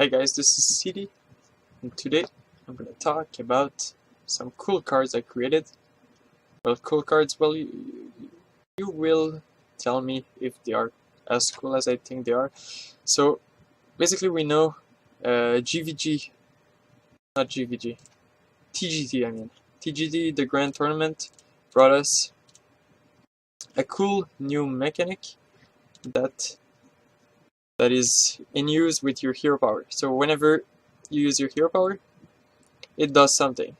Hey guys, this is Seady, and today I'm gonna talk about some cool cards I created. Well, cool cards, well, you will tell me if they are as cool as I think they are. So, basically we know GVG, not GVG, TGT I mean. TGT, the Grand Tournament, brought us a cool new mechanic that is in use with your hero power. So whenever you use your hero power, it does something.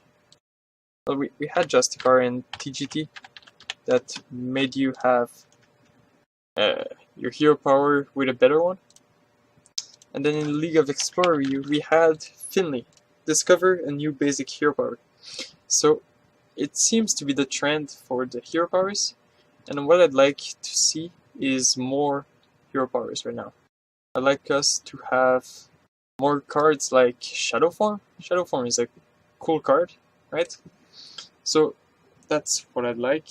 Well, we had Justicar in TGT that made you have your hero power with a better one. And then in League of Explorer, we had Finley discover a new basic hero power. So it seems to be the trend for the hero powers, and what I'd like to see is more hero powers right now. I'd like us to have more cards like Shadow Form. Shadow Form is a cool card, right? So that's what I'd like.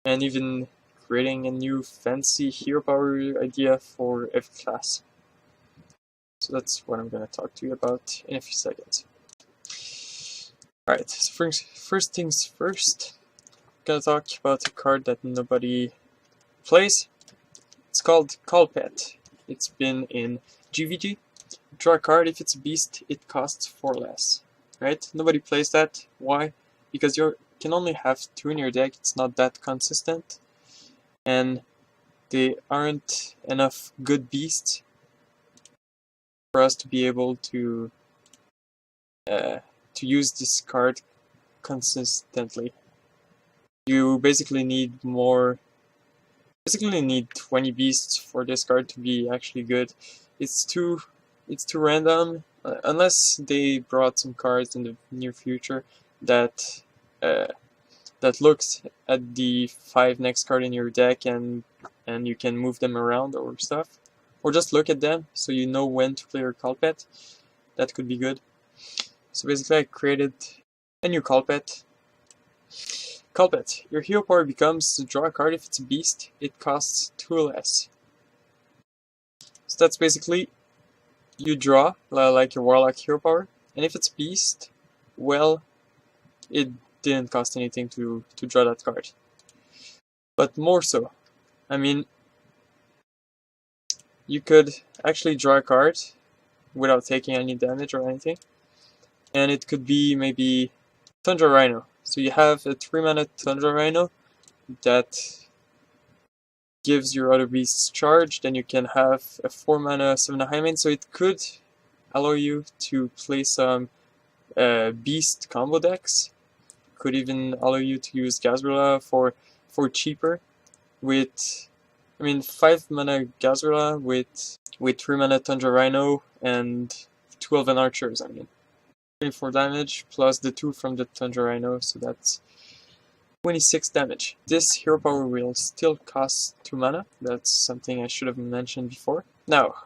And even creating a new fancy hero power idea for every class. So that's what I'm going to talk to you about in a few seconds. Alright, so first things first, I'm going to talk about a card that nobody plays. It's called Call Pet. It's been in GVG. Draw a card. If it's a beast, it costs 4 less. Right? Nobody plays that. Why? Because you can only have 2 in your deck. It's not that consistent. And there aren't enough good beasts for us to be able to use this card consistently. You basically need more. Basically need 20 beasts for this card to be actually good. It's too random, unless they brought some cards in the near future that looks at the 5 next card in your deck and you can move them around or stuff, or just look at them so you know when to play your Call Pet. That could be good. So basically I created a new Call Pet. Call Pet. Your hero power becomes to draw a card. If it's a beast, it costs 2 less. So that's basically, you draw like your Warlock hero power, and if it's beast, well, it didn't cost anything to draw that card. But more so, I mean, you could actually draw a card without taking any damage or anything, and it could be maybe Tundra Rhino. So you have a 3-mana Tundra Rhino that gives your other beasts charge. Then you can have a 4-mana 7-mana Highmane, so it could allow you to play some beast combo decks. Could even allow you to use Gazrilla for cheaper with, 5-mana Gazrilla with 3-mana Tundra Rhino and 2 Elven Archers, 24 damage plus the 2 from the Tundra Rhino, so that's 26 damage. This hero power will still cost 2 mana. That's something I should have mentioned before. Now,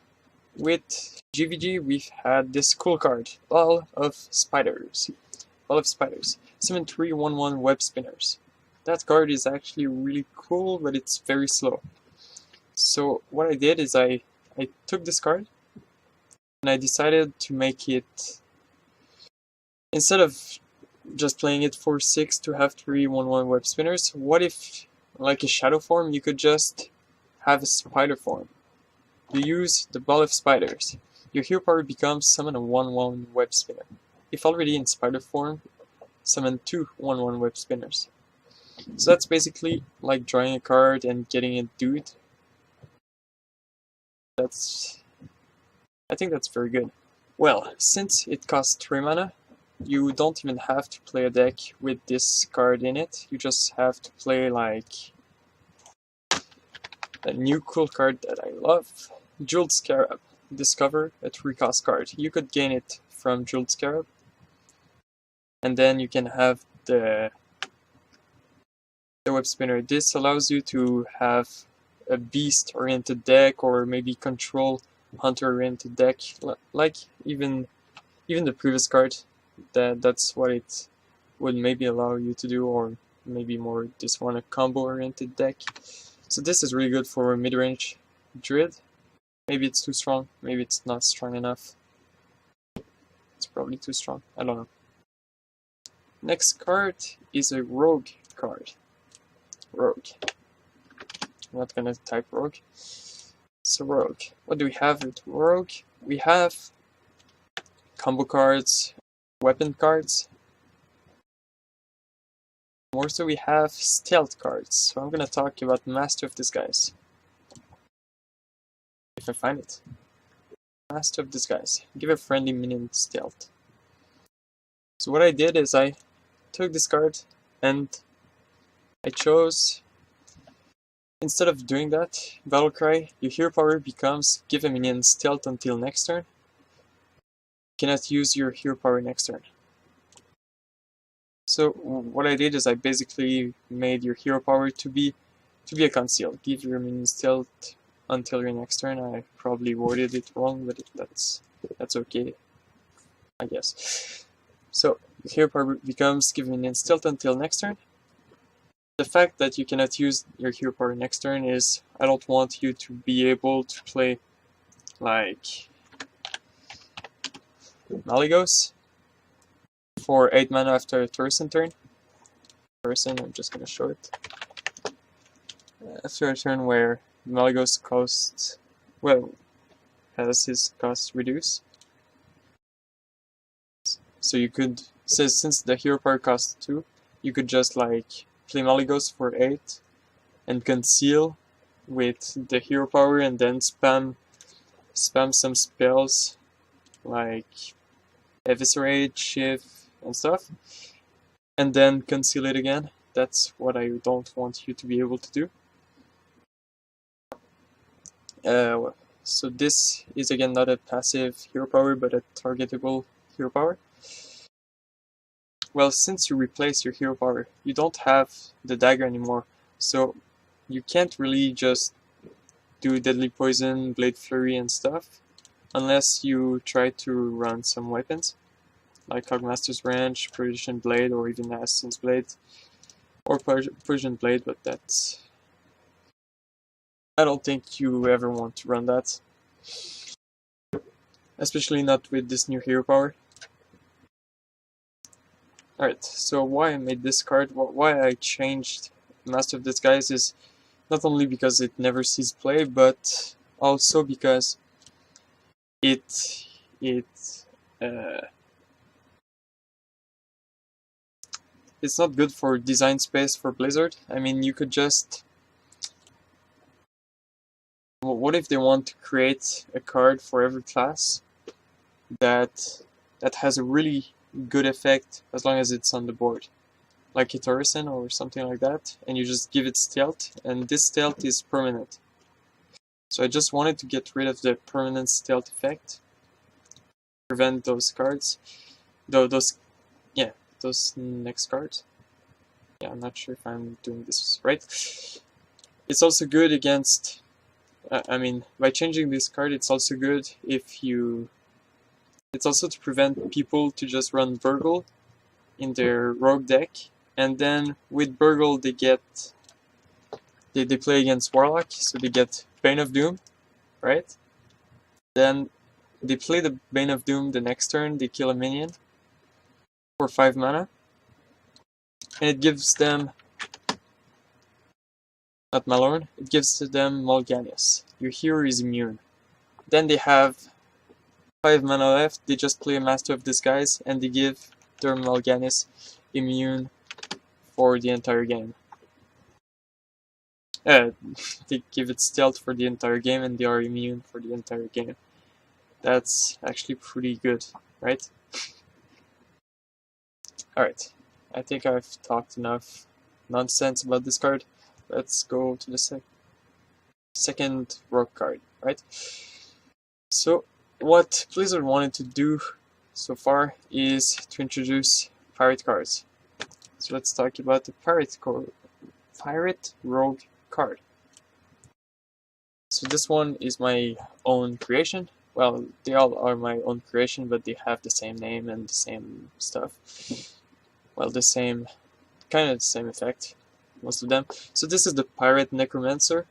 with GVG, we've had this cool card, Ball of Spiders. Ball of Spiders. 7/3 1/1 Web Spinners. That card is actually really cool, but it's very slow. So what I did is I took this card and I decided to make it, instead of just playing it for 6 to have 3 1/1 Web Spinners, what if, like a Shadow Form, you could just have a Spider Form? You use the Ball of Spiders. Your hero power becomes summon a 1/1 Web Spinner. If already in Spider Form, summon 2 1/1 Web Spinners. So that's basically like drawing a card and getting it dude. I think that's very good. Well, since it costs 3 mana, you don't even have to play a deck with this card in it. You just have to play like a new cool card that I love, Jeweled Scarab. Discover a 3-cost card. You could gain it from Jeweled Scarab, and then you can have the Web Spinner. This allows you to have a beast-oriented deck, or maybe control hunter-oriented deck, like even the previous card. That's what it would maybe allow you to do, or maybe more this one, a combo-oriented deck. So this is really good for mid-range Druid. Maybe it's too strong, maybe it's not strong enough. It's probably too strong, I don't know. Next card is a rogue card. Rogue. I'm not gonna type rogue. It's a rogue. What do we have with rogue? We have combo cards, weapon cards. More so we have stealth cards. So I'm gonna talk about Master of Disguise. If I find it. Master of Disguise. Give a friendly minion stealth. So what I did is I took this card and I chose, instead of doing that, Battle Cry, your hero power becomes give a minion stealth until next turn. You cannot use your hero power next turn. So what I did is I basically made your hero power to be a conceal. Give your minion stealth until your next turn. I probably worded it wrong, but that's okay, I guess. So hero power becomes give minion stealth until next turn. The fact that you cannot use your hero power next turn is I don't want you to be able to play like Malygos for 8 mana after a Torsen turn. Torsen, I'm just gonna show it. After a turn where Malygos costs, well, has his cost reduced. So you could, since the hero power costs 2, you could just like play Malygos for 8 and conceal with the hero power and then spam some spells like Eviscerate, Shift, and stuff, and then conceal it again. That's what I don't want you to be able to do. So this is again not a passive hero power, but a targetable hero power. Well, since you replace your hero power, you don't have the dagger anymore, so you can't really just do Deadly Poison, Blade Flurry, and stuff, unless you try to run some weapons, like Hogmaster's Wrench, Persian Blade, or even Assassin's Blade, or Persian Blade, but that's... I don't think you ever want to run that. Especially not with this new hero power. Alright, so why I made this card, why I changed Master of Disguise is not only because it never sees play, but also because it's not good for design space for Blizzard. I mean, you could just... What if they want to create a card for every class that has a really good effect as long as it's on the board? Like a Torsen or something like that, and you just give it stealth, and this stealth is permanent. So I just wanted to get rid of the permanent stealth effect, prevent those cards, those next cards. Yeah, I'm not sure if I'm doing this right. It's also good against, I mean, by changing this card, it's also good if you, it's also to prevent people to just run Burgle in their rogue deck, and then with Burgle they play against Warlock, so they get Bane of Doom, right? Then they play the Bane of Doom the next turn, they kill a minion for 5 mana, and it gives them, not Malorn, it gives them Mal'Ganis. Your hero is immune. Then they have 5 mana left, they just play a Master of Disguise, and they give their Mal'Ganis immune for the entire game. They give it stealth for the entire game, and they are immune for the entire game. That's actually pretty good, right? Alright, I think I've talked enough nonsense about this card. Let's go to the second rogue card, right? So, what Blizzard wanted to do so far is to introduce pirate cards. So let's talk about the pirate rogue card. So this one is my own creation. Well, they all are my own creation, but they have the same name and the same stuff. Well, the same, kind of the same effect, most of them. So this is the Pirate Necromancer.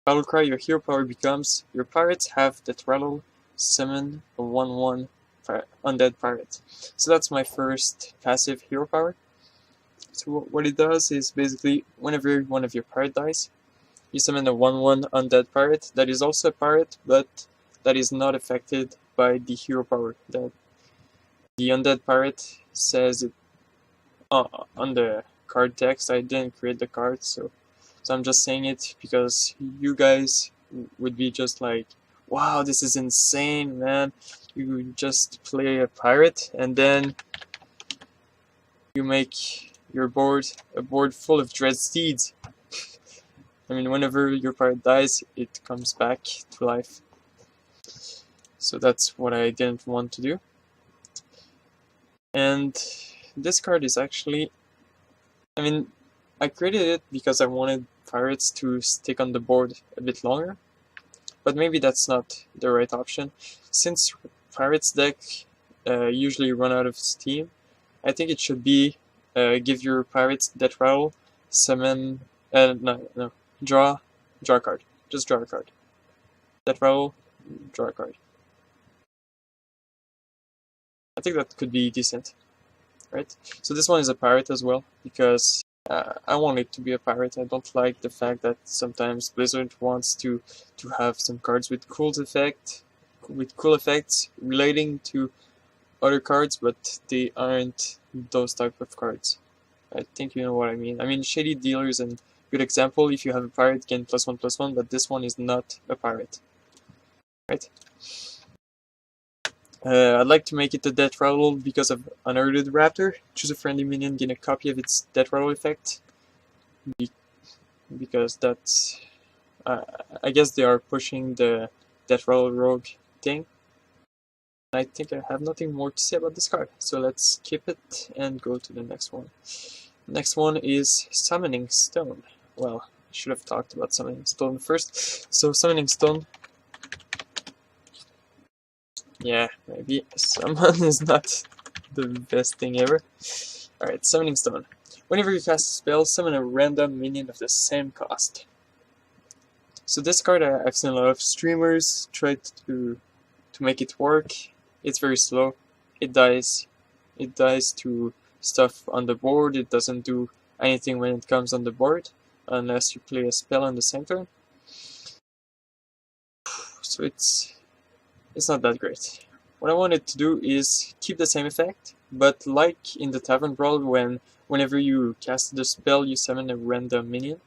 Battle Cry, your hero power becomes your pirates have that rattle, summon a 1/1 undead pirate. So that's my first passive hero power. So what it does is basically whenever one of your pirate dies, you summon a 1/1 undead pirate that is also a pirate, but that is not affected by the hero power. That the undead pirate says it on the card text. I didn't create the card, so I'm just saying it because you guys would be just like, wow, this is insane, man. You just play a pirate and then you make your board a board full of dread steeds. I mean, whenever your pirate dies, it comes back to life. So that's what I didn't want to do. And this card is actually, I mean, I created it because I wanted pirates to stick on the board a bit longer, but maybe that's not the right option. Since pirates deck usually run out of steam, I think it should be give your pirates that rattle, summon, draw a card. Just draw a card. That rattle, draw a card. I think that could be decent, right? So this one is a pirate as well, because I want it to be a pirate. I don't like the fact that sometimes Blizzard wants to have some cards with cool effects relating to other cards, but they aren't those type of cards. I think you know what I mean. I mean, Shady Dealer is a good example. If you have a pirate, gain +1/+1, but this one is not a pirate, right? I'd like to make it a Death Rattle because of Unearthed Raptor. Choose a friendly minion, gain a copy of its Death Rattle effect. Because that's... I guess they are pushing the Death Rattle Rogue thing. I think I have nothing more to say about this card, so let's skip it and go to the next one. Next one is Summoning Stone. Well, I should have talked about Summoning Stone first. So Summoning Stone... Yeah, maybe summon is not the best thing ever. Alright, Summoning Stone. Whenever you cast a spell, summon a random minion of the same cost. So this card, I've seen a lot of streamers try to make it work. It's very slow. It dies. It dies to stuff on the board. It doesn't do anything when it comes on the board, unless you play a spell on the same turn. So it's not that great. What I wanted to do is keep the same effect, but like in the Tavern Brawl, whenever you cast the spell, you summon a random minion.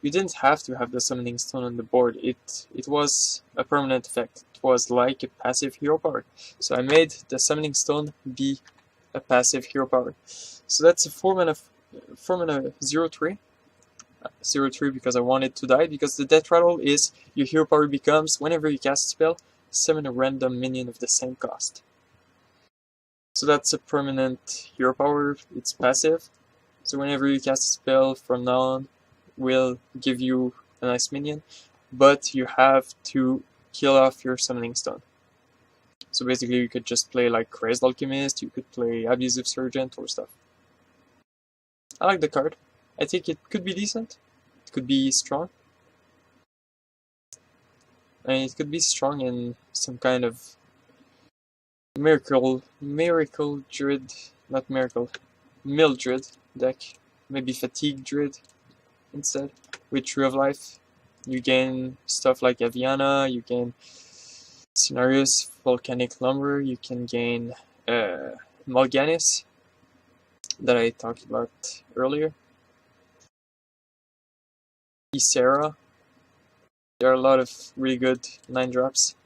You didn't have to have the Summoning Stone on the board. It was a permanent effect. It was like a passive hero power. So I made the Summoning Stone be a passive hero power. So that's a 4-mana 0/3. 0/3 because I want it to die, because the Death Rattle is your hero power becomes, whenever you cast a spell, summon a random minion of the same cost. So that's a permanent hero power, it's passive. So whenever you cast a spell from now on, will give you a nice minion, but you have to kill off your Summoning Stone. So basically you could just play like Crazed Alchemist, you could play Abusive Sergeant or stuff. I like the card. I think it could be decent. It could be strong. And it could be strong in some kind of miracle druid, not miracle, Mildred deck. Maybe Fatigue Druid instead. With Tree of Life, you gain stuff like Aviana, you gain Scenarios, Volcanic Lumber, you can gain Mal'Ganis, that I talked about earlier. Ysera. There are a lot of really good 9-drops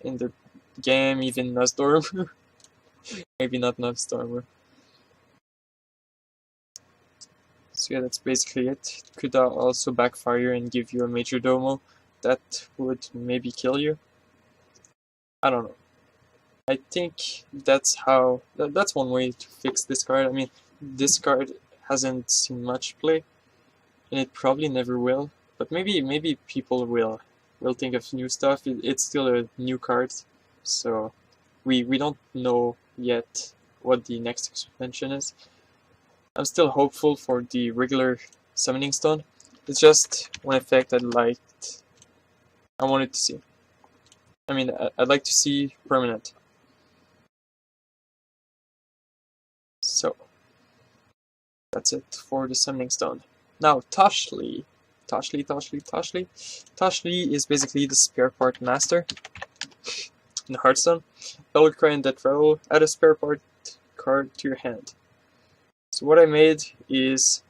in the game, even Nuzzstorm. Maybe not Nuzzstormer. So yeah, that's basically it. It could also backfire and give you a Major Domo that would maybe kill you. I don't know. I think that's one way to fix this card. I mean, this card hasn't seen much play, and it probably never will. But maybe people will think of new stuff. It's still a new card, so we don't know yet what the next expansion is. I'm still hopeful for the regular Summoning Stone. It's just one effect I liked I wanted to see. I mean, I'd like to see permanent. So that's it for the summoning stone. Now Toshli. Toshli is basically the spare part master in Hearthstone. Battle cry and death rattle, add a spare part card to your hand. So what I made is,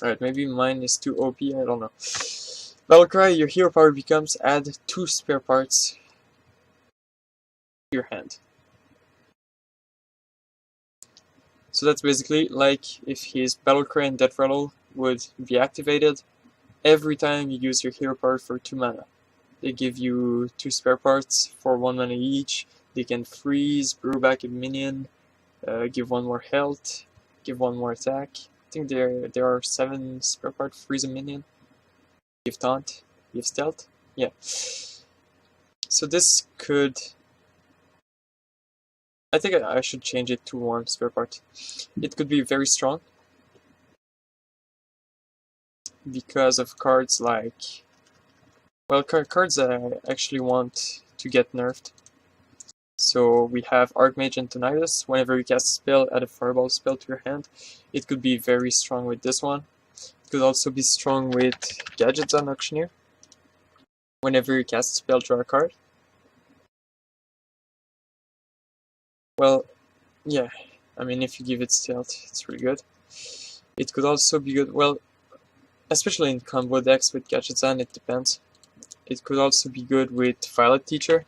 alright, maybe mine is too OP, I don't know. Battle cry, your hero power becomes add 2 spare parts to your hand. So that's basically like if his Battle Cry and Death Rattle would be activated every time you use your hero power for 2 mana. They give you 2 spare parts for 1 mana each. They can freeze, brew back a minion, give 1 more health, give 1 more attack. I think there are 7 spare parts, freeze a minion, give taunt, give stealth. Yeah. So this could, I think I should change it to 1 spare part. It could be very strong because of cards like, well, cards I actually want to get nerfed. So we have Archmage and Tinnitus. Whenever you cast a spell, add a Fireball spell to your hand. It could be very strong with this one. It could also be strong with Gadgets on Auctioneer. Whenever you cast a spell, draw a card. Well, yeah, I mean, if you give it stealth, it's really good. It could also be good, well, especially in combo decks with Gadgets on, it depends. It could also be good with Violet Teacher.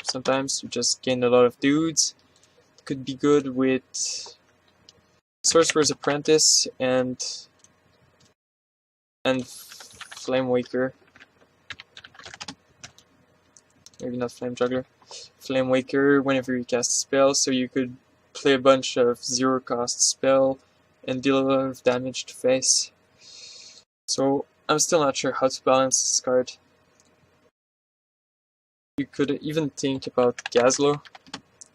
Sometimes you just gain a lot of dudes. It could be good with Sorcerer's Apprentice and Flamewaker. Maybe not Flame Juggler. Flamewaker whenever you cast a spell, so you could play a bunch of 0 cost spell and deal a lot of damage to face. So I'm still not sure how to balance this card. You could even think about Gazlo.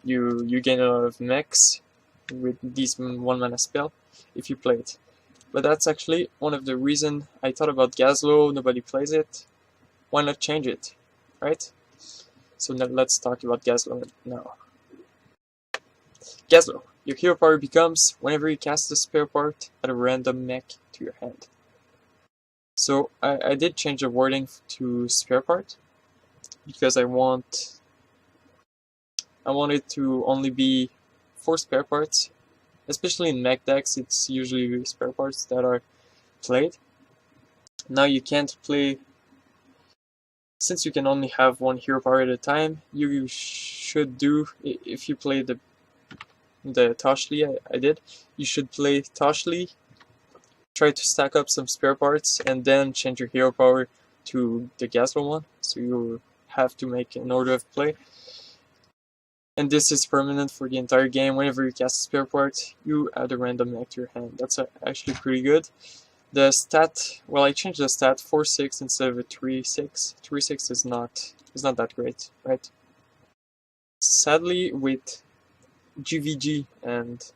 You gain a lot of mechs with this 1 mana spell if you play it. But that's actually one of the reasons I thought about Gazlo. Nobody plays it. Why not change it, right? So now let's talk about Gazlo now. Gazlo, your hero power becomes whenever you cast a spare part, add a random mech to your hand. So I did change the wording to spare part because I want it to only be 4 spare parts. Especially in mech decks, it's usually spare parts that are played. Now you can't play, since you can only have 1 hero power at a time, you should do, if you play the Toshli I did, you should play Toshli, try to stack up some spare parts, and then change your hero power to the Gazlo one, so you have to make an order of play. And this is permanent for the entire game. Whenever you cast a spare part, you add a random mech to your hand. That's actually pretty good. The stat, well, I changed the stat 4/6 instead of a 3/6. 3/6 is not that great, right? Sadly, with GVG and,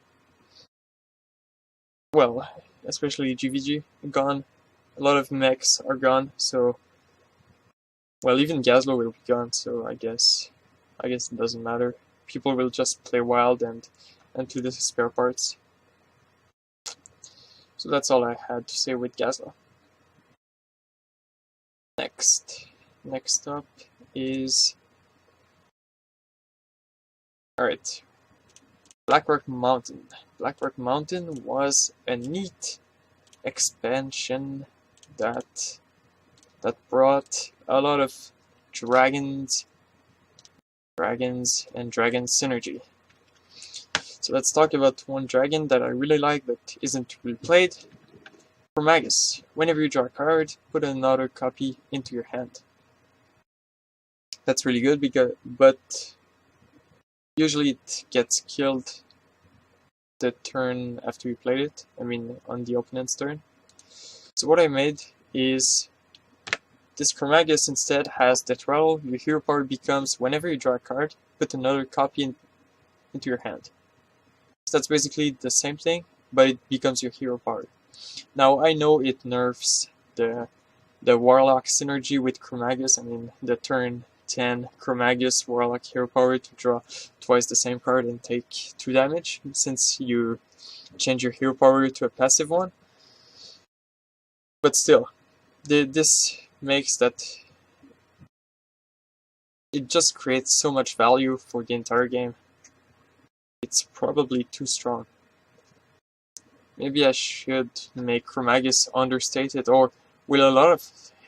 well, especially GVG gone, a lot of mechs are gone. So, well, even Gazlo will be gone. So I guess it doesn't matter. People will just play wild and do the spare parts. So that's all I had to say with Gazlo. Next up is, alright, Blackrock Mountain. Blackrock Mountain was a neat expansion that brought a lot of dragons and dragon synergy. So let's talk about 1 dragon that I really like that isn't really played. Formagus. Whenever you draw a card, put another copy into your hand. That's really good, but usually it gets killed the turn after you played it. I mean, on the opponent's turn. So what I made is, this Formagus instead has Death Rattle. Your hero power becomes whenever you draw a card, put another copy into your hand. So that's basically the same thing, but it becomes your hero power. Now I know it nerfs the the Warlock synergy with Chromagus. I mean, the turn 10 Chromagus Warlock hero power to draw twice the same card and take 2 damage, since you change your hero power to a passive one. But still, this makes that it just creates so much value for the entire game. It's probably too strong. Maybe I should make Chromagus understated or with a lot of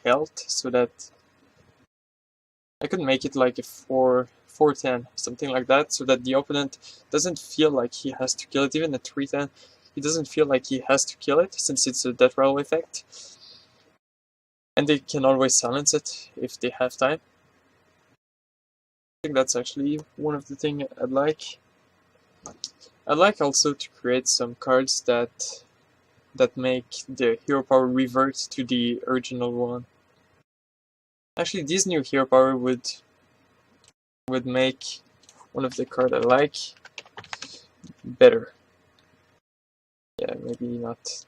health, so that I could make it like a 4-10, something like that, so that the opponent doesn't feel like he has to kill it. Even a 3-10, he doesn't feel like he has to kill it, since it's a death rattle effect. And they can always silence it if they have time. I think that's actually one of the things I'd like. I'd like also to create some cards that make the hero power revert to the original one. Actually, this new hero power would make one of the cards I like better. Yeah, maybe not.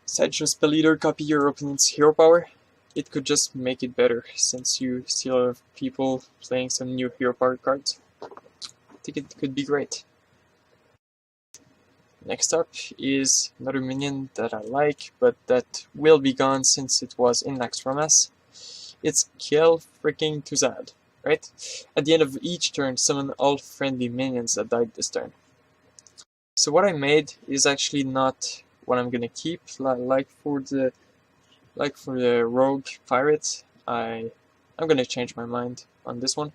Sideshow Spell Leader, copy your opponent's hero power. It could just make it better, since you see a lot of people playing some new hero power cards. I think it could be great. Next up is another minion that I like, but that will be gone since it was in extra mass. It's Kill freaking Tuzad, right? At the end of each turn, summon all friendly minions that died this turn. So what I made is actually not what I'm gonna keep. Like for the rogue pirate, I'm gonna change my mind on this one.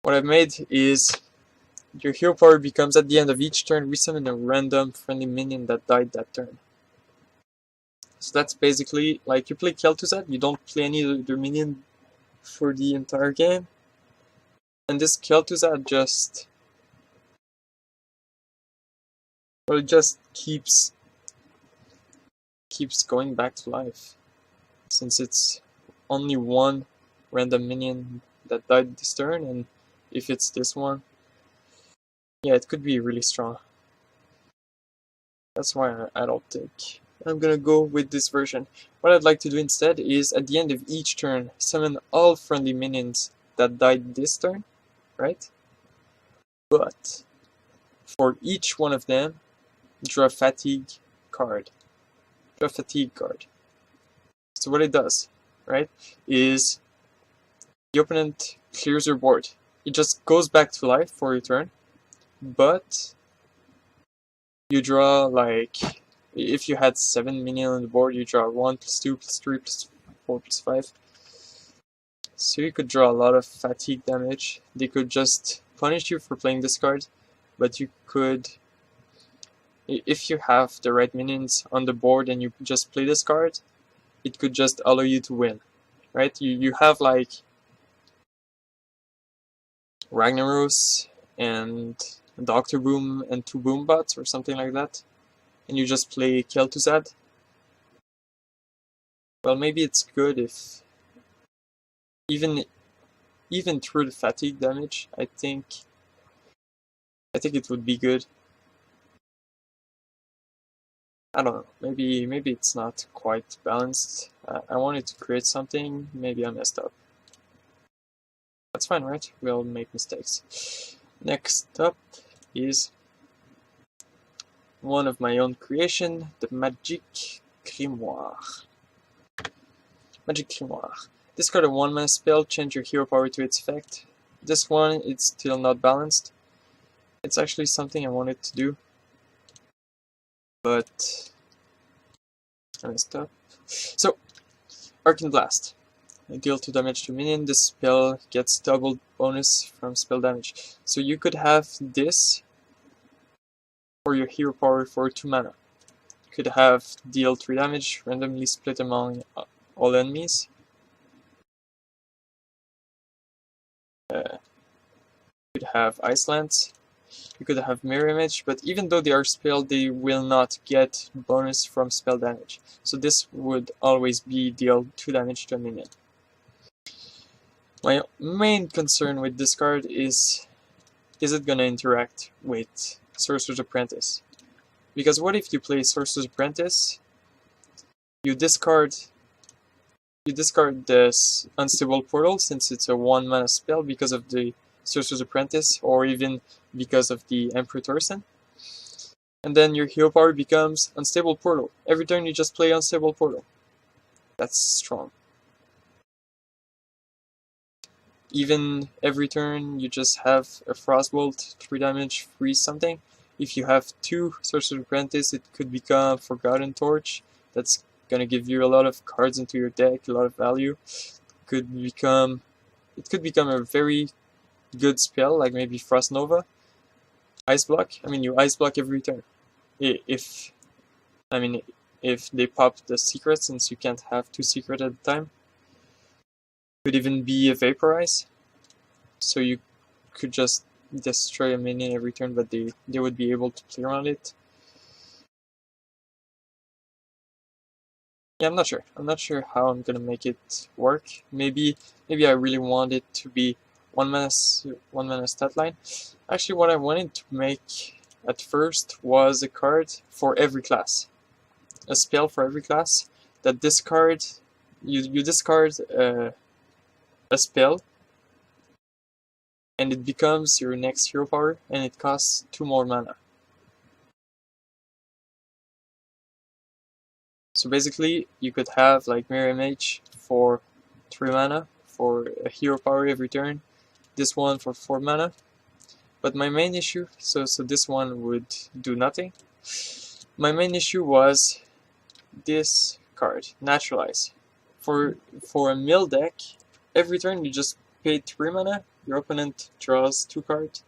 What I've made is your hero power becomes, at the end of each turn, resummon a random friendly minion that died that turn. So that's basically like you play Kel'Thuzad, you don't play any other minion for the entire game, and this Kel'Thuzad just keeps going back to life, since it's only one random minion that died this turn, and if it's this one, yeah, it could be really strong. That's why I don't think I'm gonna go with this version. What I'd like to do instead is, at the end of each turn, summon all friendly minions that died this turn, right? But for each one of them, draw a fatigue card. Draw a fatigue card. So what it does, right, is the opponent clears your board. It just goes back to life for your turn, but you draw, like, if you had 7 minions on the board, you draw 1 + 2 + 3 + 4 + 5. So you could draw a lot of fatigue damage. They could just punish you for playing this card, but you could, if you have the right minions on the board and you just play this card, it could just allow you to win, right? You have like Ragnaros and Dr. Boom and 2 Boombots or something like that, and you just play Kel'Thuzad. Well, maybe it's good if even through the fatigue damage, I think it would be good. I don't know, maybe it's not quite balanced. I wanted to create something, maybe I messed up. That's fine, right? We all make mistakes. Next up is one of my own creation, the Magic Grimoire. Magic Grimoire. Discard a 1-mana spell, change your hero power to its effect. This one, it's still not balanced. It's actually something I wanted to do, but I messed up. So, Arcane Blast. Deal 2 damage to minion. This spell gets double bonus from spell damage. So you could have this for your hero power for 2 mana. You could have deal 3 damage, randomly split among all enemies. You could have Icelands. You could have Mirror Image, but even though they are spelled, they will not get bonus from spell damage. So this would always be deal 2 damage to a minion. My main concern with this card is it gonna interact with Sorcerer's Apprentice? Because what if you play Sorcerer's Apprentice you discard this Unstable Portal since it's a 1-mana spell because of the Sorcerer's Apprentice, or even because of the Emperor Torsen. And then your hero power becomes Unstable Portal. Every turn you just play Unstable Portal. That's strong. Even every turn you just have a Frostbolt, 3 damage, freeze something. If you have 2 Sorcerer's Apprentice, it could become Forgotten Torch. That's gonna give you a lot of cards into your deck, a lot of value. It could become a very good spell, like maybe Frost Nova. Ice Block. I mean, you Ice Block every turn. If they pop the secret, since you can't have 2 secrets at a time. Could even be a Vaporize. So you could just destroy a minion every turn, but they would be able to play around it. Yeah, I'm not sure. I'm not sure how I'm gonna make it work. Maybe I really want it to be 1-mana stat line. Actually, what I wanted to make at first was a card for every class, a spell for every class that discard. You discard a spell, and it becomes your next hero power, and it costs 2 more mana. So basically, you could have like Mirror Image for 3 mana for a hero power every turn, this one for 4 mana. But my main issue, so this one would do nothing. My main issue was this card, Naturalize. For a mill deck, every turn you just pay 3 mana, your opponent draws 2 cards,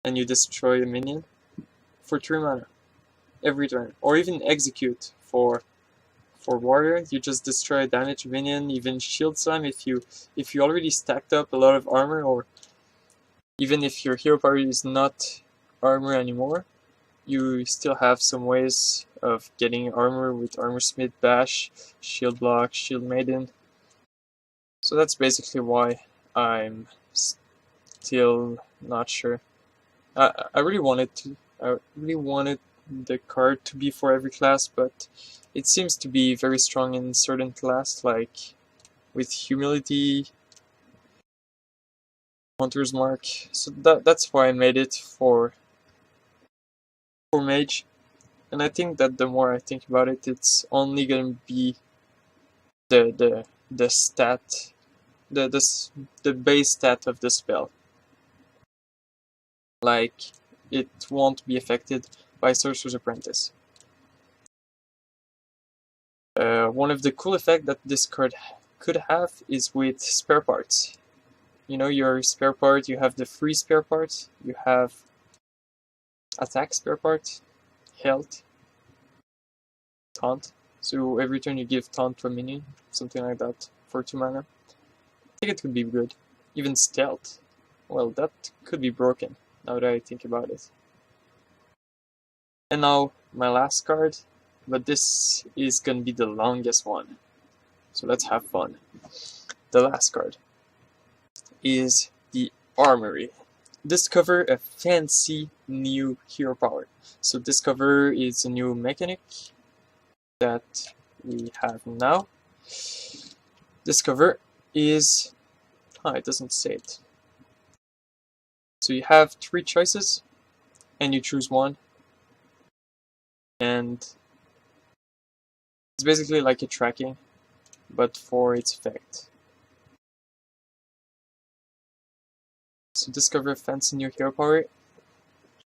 and you destroy a minion for 3 mana every turn. Or even Execute for Warrior, you just destroy a damaged minion, even Shield Slam if you already stacked up a lot of armor, or even if your hero power is not armor anymore, you still have some ways of getting armor with Armor Smith, Bash, Shield Block, Shield Maiden. So that's basically why I'm still not sure. I really wanted the card to be for every class, but it seems to be very strong in certain class, like with Humility, Hunter's Mark. So that's why I made it for Mage. And I think that the more I think about it, it's only gonna be the stat, the base stat of the spell. Like, it won't be affected by Sorcerer's Apprentice. One of the cool effects that this card could have is with spare parts. You know, your spare part, you have the free spare part, you have attack spare part, health, taunt. So every turn you give taunt to a minion, something like that, for 2 mana. I think it could be good. Even stealth. Well, that could be broken, now that I think about it. And now, my last card, but this is gonna be the longest one. So let's have fun. The last card is the Armory. Discover a fancy new hero power. So Discover is a new mechanic that we have now. Discover is... it doesn't say it. So you have 3 choices, and you choose one. And it's basically like a tracking, but for its effect. So discover a fancy new hero power.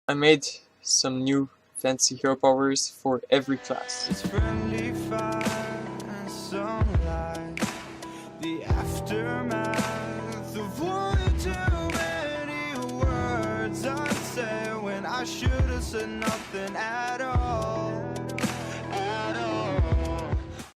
I made some new fancy hero powers for every class. It's friendly fire and sunlight, the aftermath of one too many words I say when I should have said nothing at